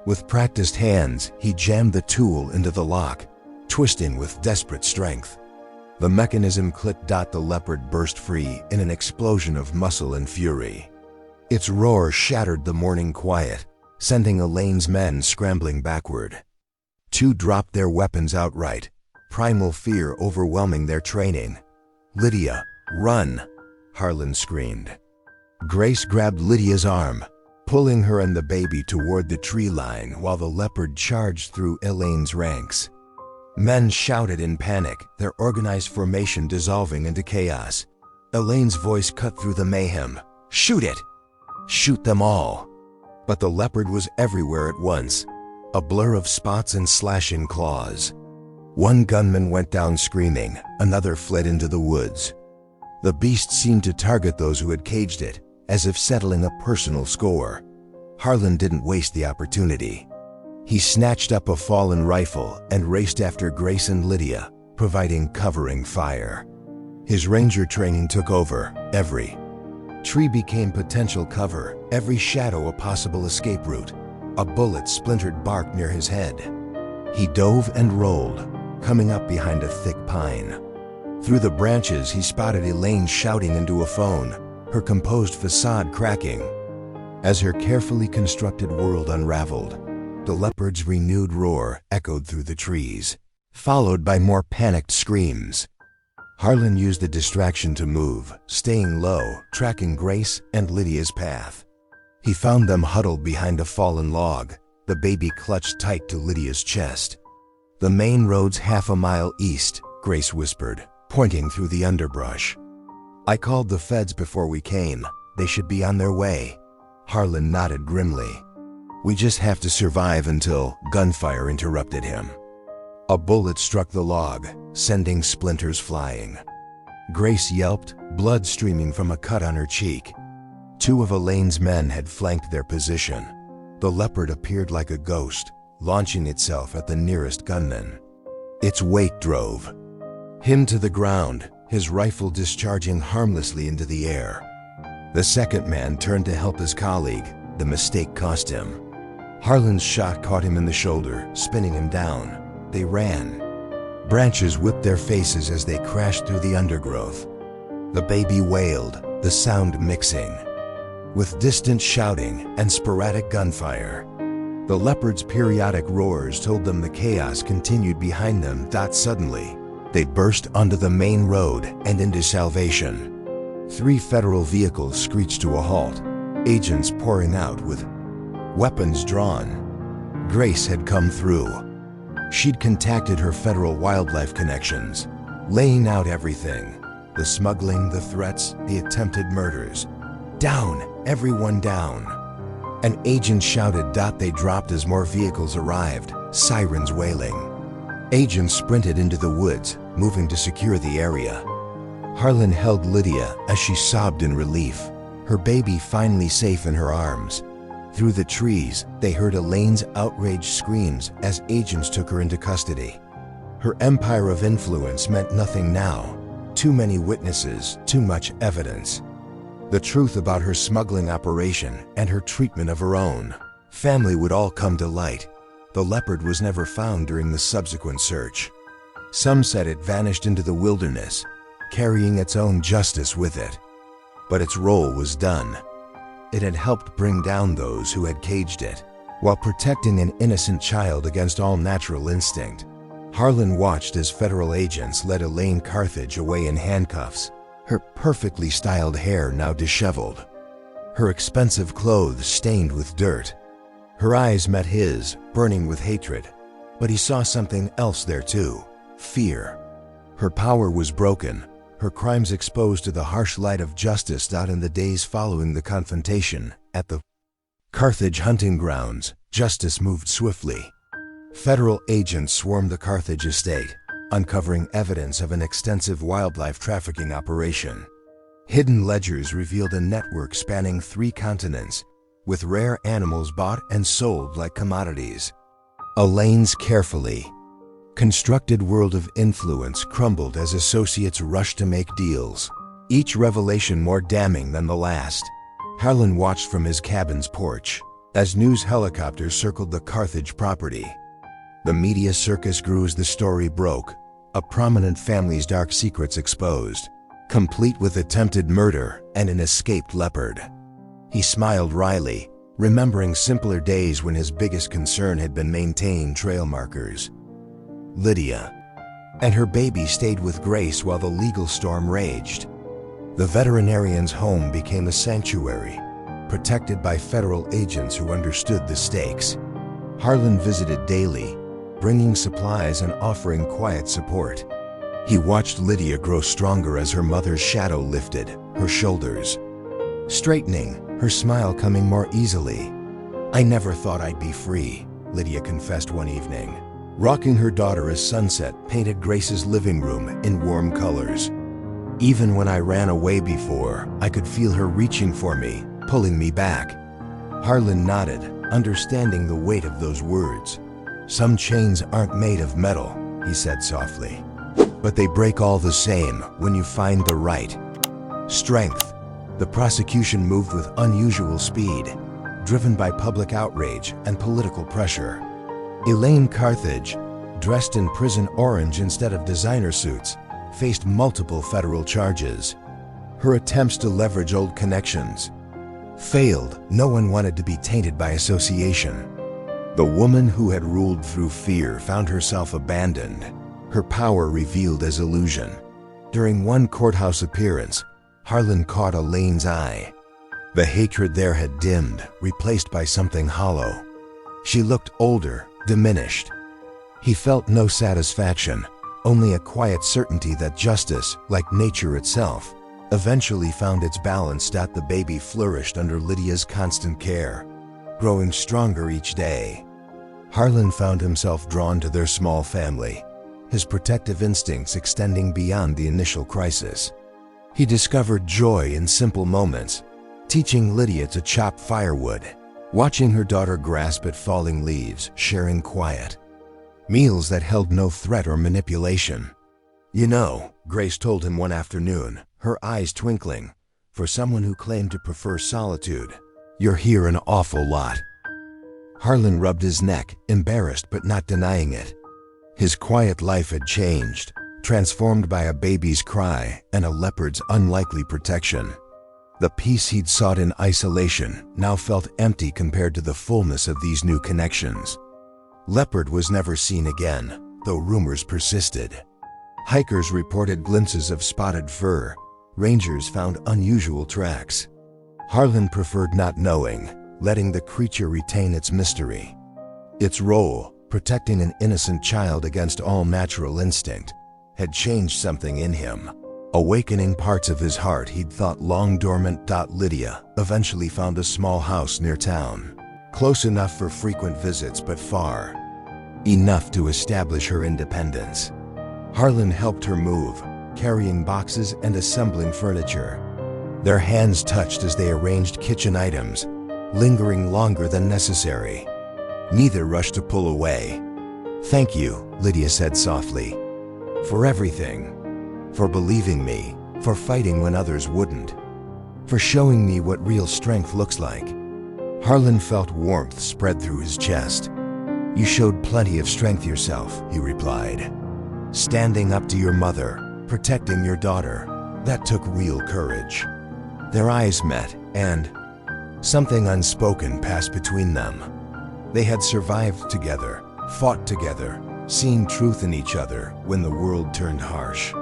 With practiced hands, he jammed the tool into the lock, twisting with desperate strength. The mechanism clicked. The leopard burst free in an explosion of muscle and fury. Its roar shattered the morning quiet, sending Elaine's men scrambling backward. Two dropped their weapons outright, primal fear overwhelming their training. Lydia, run! Harlan screamed. Grace grabbed Lydia's arm, pulling her and the baby toward the tree line while the leopard charged through Elaine's ranks. Men shouted in panic, their organized formation dissolving into chaos. Elaine's voice cut through the mayhem. Shoot it! Shoot them all! But the leopard was everywhere at once, a blur of spots and slashing claws. One gunman went down screaming, another fled into the woods. The beast seemed to target those who had caged it, as if settling a personal score. Harlan didn't waste the opportunity. He snatched up a fallen rifle and raced after Grace and Lydia, providing covering fire. His ranger training took over. Every tree became potential cover, every shadow a possible escape route. A bullet splintered bark near his head. He dove and rolled, coming up behind a thick pine. Through the branches, he spotted Elaine shouting into a phone, her composed facade cracking. As her carefully constructed world unraveled, the leopard's renewed roar echoed through the trees, followed by more panicked screams. Harlan used the distraction to move, staying low, tracking Grace and Lydia's path. He found them huddled behind a fallen log, the baby clutched tight to Lydia's chest. "The main road's half a mile east," Grace whispered, pointing through the underbrush. "I called the feds before we came. They should be on their way." Harlan nodded grimly. "We just have to survive until..." Gunfire interrupted him. A bullet struck the log, sending splinters flying. Grace yelped, blood streaming from a cut on her cheek. Two of Elaine's men had flanked their position. The leopard appeared like a ghost, launching itself at the nearest gunman. Its weight drove him to the ground, his rifle discharging harmlessly into the air. The second man turned to help his colleague. The mistake cost him. Harlan's shot caught him in the shoulder, spinning him down. They ran. Branches whipped their faces as they crashed through the undergrowth. The baby wailed, the sound mixing with distant shouting and sporadic gunfire. The leopard's periodic roars told them the chaos continued behind them. Suddenly, they burst onto the main road and into salvation. 3 federal vehicles screeched to a halt, agents pouring out with weapons drawn. Grace had come through. She'd contacted her federal wildlife connections, laying out everything: the smuggling, the threats, the attempted murders. "Down! Everyone down!" An agent shouted. They dropped as more vehicles arrived, sirens wailing. Agents sprinted into the woods, moving to secure the area. Harlan held Lydia as she sobbed in relief, her baby finally safe in her arms. Through the trees, they heard Elaine's outraged screams as agents took her into custody. Her empire of influence meant nothing now. Too many witnesses, too much evidence. The truth about her smuggling operation and her treatment of her own family would all come to light. The leopard was never found during the subsequent search. Some said it vanished into the wilderness, carrying its own justice with it. But its role was done. It had helped bring down those who had caged it, while protecting an innocent child against all natural instinct. Harlan watched as federal agents led Elaine Carthage away in handcuffs, her perfectly styled hair now disheveled, her expensive clothes stained with dirt. Her eyes met his, burning with hatred, but he saw something else there too: fear. Her power was broken, her crimes exposed to the harsh light of justice. In the days following the confrontation at the Carthage hunting grounds, justice moved swiftly. Federal agents swarmed the Carthage estate, uncovering evidence of an extensive wildlife trafficking operation. Hidden ledgers revealed a network spanning 3 continents, with rare animals bought and sold like commodities. Elaine's carefully constructed world of influence crumbled as associates rushed to make deals, each revelation more damning than the last. Harlan watched from his cabin's porch as news helicopters circled the Carthage property. The media circus grew as the story broke, a prominent family's dark secrets exposed, complete with attempted murder and an escaped leopard. He smiled wryly, remembering simpler days when his biggest concern had been maintaining trail markers. Lydia and her baby stayed with Grace while the legal storm raged. The veterinarian's home became a sanctuary, protected by federal agents who understood the stakes. Harlan visited daily, bringing supplies and offering quiet support. He watched Lydia grow stronger as her mother's shadow lifted, her shoulders straightening, her smile coming more easily. "I never thought I'd be free," Lydia confessed one evening, rocking her daughter as sunset painted Grace's living room in warm colors. "Even when I ran away before, I could feel her reaching for me, pulling me back." Harlan nodded, understanding the weight of those words. "Some chains aren't made of metal," he said softly. but they break all the same when you find the right strength. The prosecution moved with unusual speed, driven by public outrage and political pressure. Elaine Carthage, dressed in prison orange instead of designer suits, faced multiple federal charges. Her attempts to leverage old connections failed. No one wanted to be tainted by association. The woman who had ruled through fear found herself abandoned, her power revealed as illusion. During one courthouse appearance, Harlan caught Elaine's eye. The hatred there had dimmed, replaced by something hollow. She looked older, diminished. He felt no satisfaction, only a quiet certainty that justice, like nature itself, eventually found its balance. The baby flourished under Lydia's constant care, growing stronger each day. Harlan found himself drawn to their small family, his protective instincts extending beyond the initial crisis. He discovered joy in simple moments, teaching Lydia to chop firewood, watching her daughter grasp at falling leaves, sharing quiet meals that held no threat or manipulation. "You know," Grace told him one afternoon, her eyes twinkling, "for someone who claimed to prefer solitude, you're here an awful lot." Harlan rubbed his neck, embarrassed but not denying it. His quiet life had changed, transformed by a baby's cry and a leopard's unlikely protection. The peace he'd sought in isolation now felt empty compared to the fullness of these new connections. Leopard was never seen again, though rumors persisted. Hikers reported glimpses of spotted fur. Rangers found unusual tracks. Harlan preferred not knowing, letting the creature retain its mystery. Its role, protecting an innocent child against all natural instinct, had changed something in him, awakening parts of his heart he'd thought long dormant. Lydia eventually found a small house near town, close enough for frequent visits but far enough to establish her independence. Harlan helped her move, carrying boxes and assembling furniture. Their hands touched as they arranged kitchen items, lingering longer than necessary. Neither rushed to pull away. "Thank you," Lydia said softly, "for everything. For believing me, for fighting when others wouldn't, for showing me what real strength looks like." Harlan felt warmth spread through his chest. "You showed plenty of strength yourself," he replied. "Standing up to your mother, protecting your daughter, that took real courage." Their eyes met, and something unspoken passed between them. They had survived together, fought together, seen truth in each other when the world turned harsh.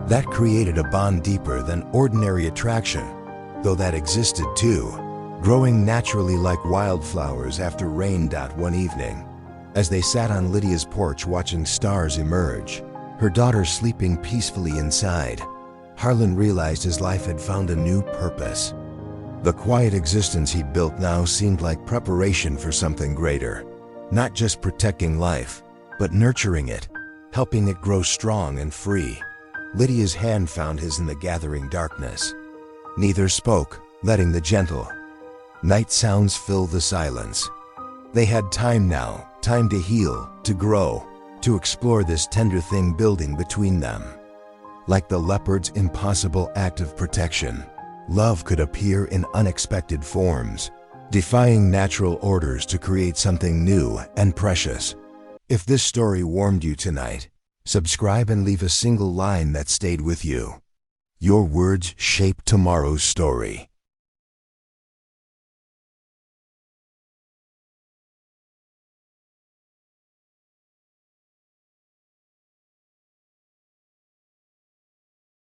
That created a bond deeper than ordinary attraction, though that existed too, growing naturally like wildflowers after rain. One evening, as they sat on Lydia's porch watching stars emerge, her daughter sleeping peacefully inside, Harlan realized his life had found a new purpose. The quiet existence he'd built now seemed like preparation for something greater, not just protecting life, but nurturing it, helping it grow strong and free. Lydia's hand found his in the gathering darkness. Neither spoke, letting the gentle night sounds fill the silence. They had time now, time to heal, to grow, to explore this tender thing building between them. Like the leopard's impossible act of protection, love could appear in unexpected forms, defying natural orders to create something new and precious. If this story warmed you tonight, subscribe and leave a single line that stayed with you. Your words shape tomorrow's story.